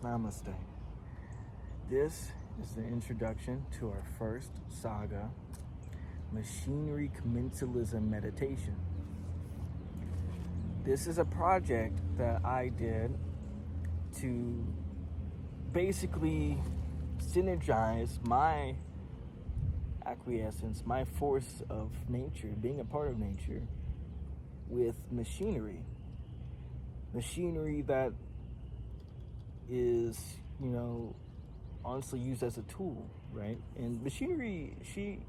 Namaste. This is the introduction to our first Saga, Machinery Commensalism Meditation. This is a project that I did to basically synergize my acquiescence, my force of nature, being a part of nature, with machinery. Machinery that is, honestly used as a tool, right? And machinery, she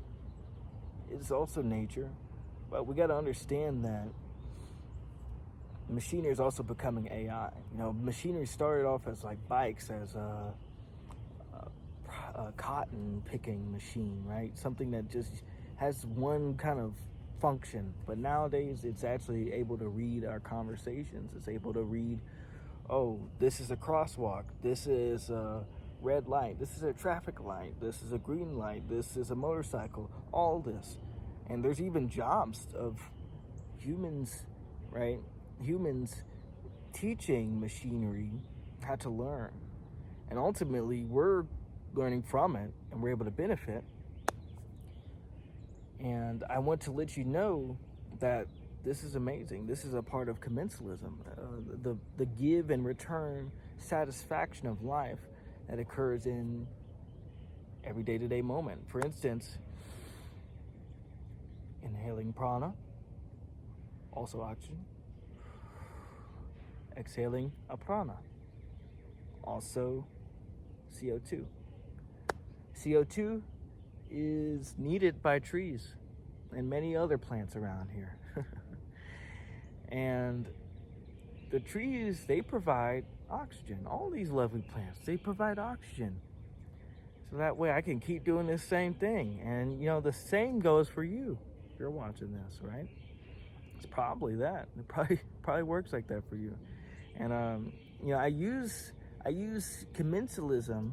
is also nature, but we got to understand that machinery is also becoming AI. Machinery started off as like bikes, as a cotton picking machine, right? Something that just has one kind of function, but nowadays it's actually able to read our conversations. It's able to read, oh, this is a crosswalk, this is a red light, this is a traffic light, this is a green light, this is a motorcycle, all this. And there's even jobs of humans, right? Humans teaching machinery how to learn. And ultimately, we're learning from it and we're able to benefit. And I want to let you know that this is amazing. This is a part of commensalism, the give and return satisfaction of life that occurs in every day-to-day moment. For instance, inhaling prana, also oxygen. Exhaling aprana, also CO2. CO2 is needed by trees and many other plants around here. And the trees, they provide oxygen. All these lovely plants, they provide oxygen. So that way I can keep doing this same thing. And the same goes for you if you're watching this, right? It's probably that. It probably works like that for you. And I use commensalism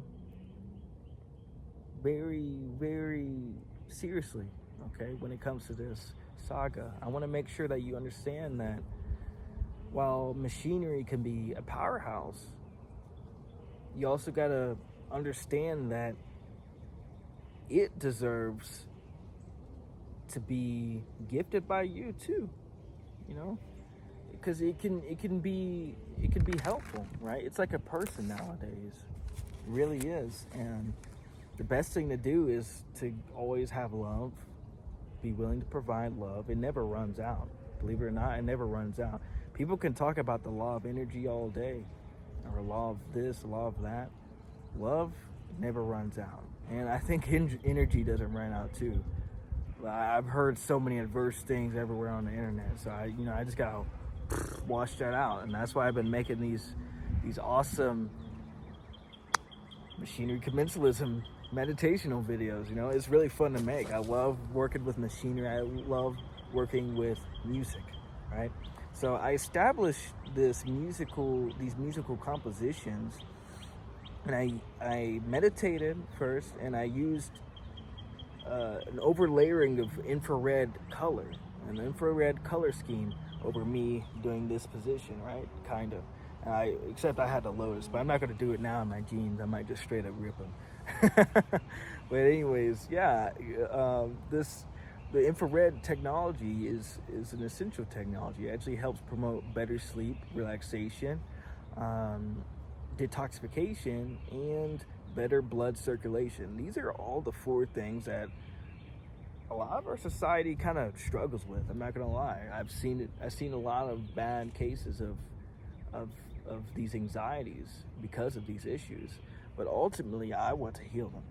very, very seriously, okay, when it comes to this saga. I want to make sure that you understand that while machinery can be a powerhouse, you also got to understand that it deserves to be gifted by you too, because it can be helpful, right? It's like a person nowadays. It really is. And the best thing to do is to always have love, be willing to provide love. It never runs out. Believe it or not, it never runs out. People can talk about the law of energy all day, or law of this, law of that. Love never runs out. And I think energy doesn't run out too. I've heard so many adverse things everywhere on the internet, so I just gotta wash that out. And that's why I've been making these awesome machinery commensalism meditational videos. It's really fun to make. I love working with machinery. I love working with music, right? So I established these musical compositions, and I meditated first, and I used an overlayering of infrared color, an infrared color scheme over me doing this position, right? Kind of. Except I had the lotus, but I'm not going to do it now in my jeans. I might just straight up rip them. But anyways, yeah, the infrared technology is an essential technology. It actually helps promote better sleep, relaxation, detoxification, and better blood circulation. These are all the 4 things that a lot of our society kind of struggles with. I'm not gonna lie. I've seen a lot of bad cases of these anxieties because of these issues. But ultimately, I want to heal them.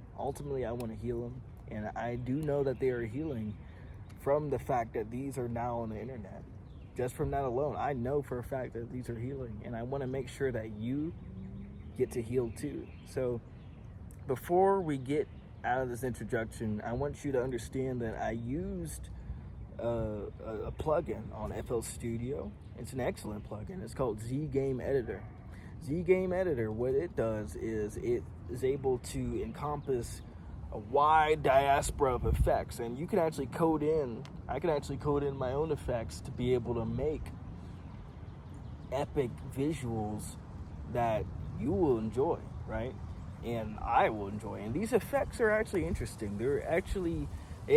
And I do know that they are healing from the fact that these are now on the internet. Just from that alone, I know for a fact that these are healing. And I want to make sure that you get to heal too. So before we get out of this introduction, I want you to understand that I used a plugin on FL Studio. It's an excellent plugin. It's called Z Game Editor. Z Game Editor, what it does is it is able to encompass a wide diaspora of effects, and you can actually I can actually code in my own effects to be able to make epic visuals that you will enjoy, right? And I will enjoy. And these effects are actually interesting. They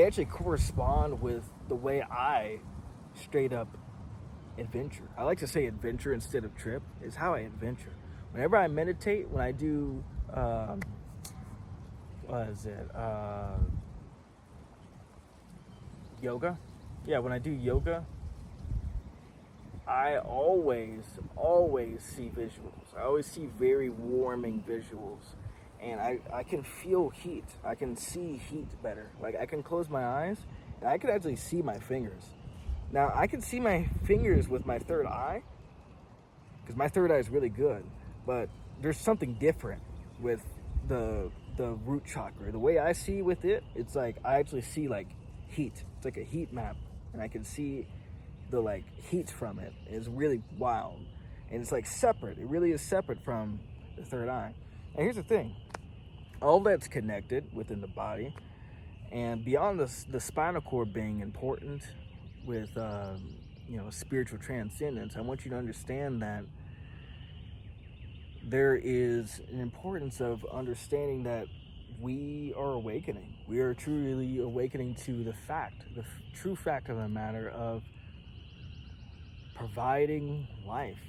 actually correspond with the way I straight up adventure. I like to say adventure instead of trip. Is how I adventure. Whenever I meditate, when I do, what is it? Yoga. Yeah, when I do yoga, I always see visuals. I always see very warming visuals. And I can feel heat. I can see heat better. Like, I can close my eyes and I can actually see my fingers. Now, I can see my fingers with my third eye because my third eye is really good. But there's something different with the root chakra. The way I see with it, it's like I actually see like heat. It's like a heat map. And I can see the like heat from it. It's really wild. And it's like separate. It really is separate from the third eye. And here's the thing. All that's connected within the body, and beyond the spinal cord being important with spiritual transcendence, I want you to understand that there is an importance of understanding that we are awakening. We are truly awakening to the true fact of the matter of providing life,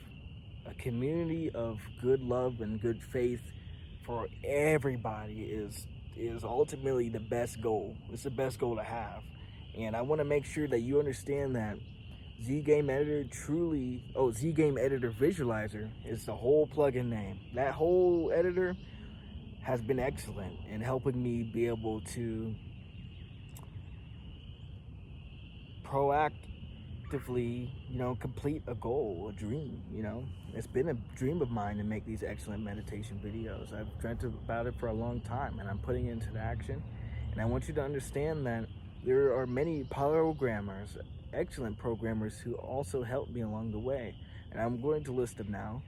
a community of good love and good faith for everybody is ultimately the best goal. It's the best goal to have. And I want to make sure that you understand that Z-Game Editor Z-Game Editor Visualizer is the whole plugin name. That whole editor has been excellent in helping me be able to proactively, complete a goal, a dream, It's been a dream of mine to make these excellent meditation videos. I've dreamt about it for a long time, and I'm putting it into action. And I want you to understand that there are many programmers, excellent programmers, who also helped me along the way. And I'm going to list them now.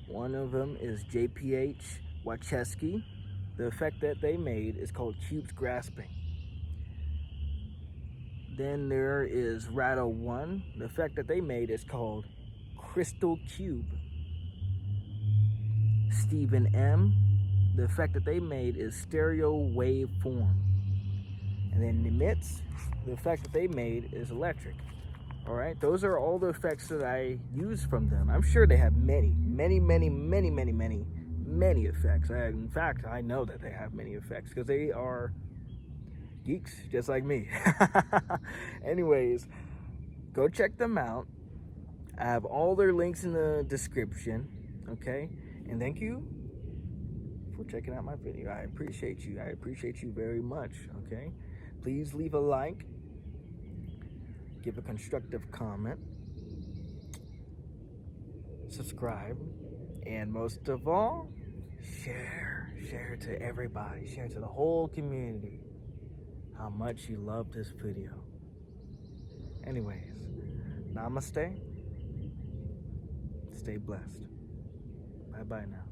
One of them is JPH Wacheski. The effect that they made is called Cubes Grasping. Then there is Rattle 1. The effect that they made is called Crystal Cube. Stephen M. The effect that they made is Stereo Wave Form. And then Emits, the effect that they made is Electric. All right, those are all the effects that I use from them. I'm sure they have many effects. In fact, I know that they have many effects because they are geeks just like me. Anyways, go check them out. I have all their links in the description, okay? And thank you for checking out my video. I appreciate you. I appreciate you very much, okay? Please leave a like, give a constructive comment, subscribe, and most of all, share to everybody, share to the whole community how much you love this video. Anyways, namaste. Stay blessed. Bye-bye now.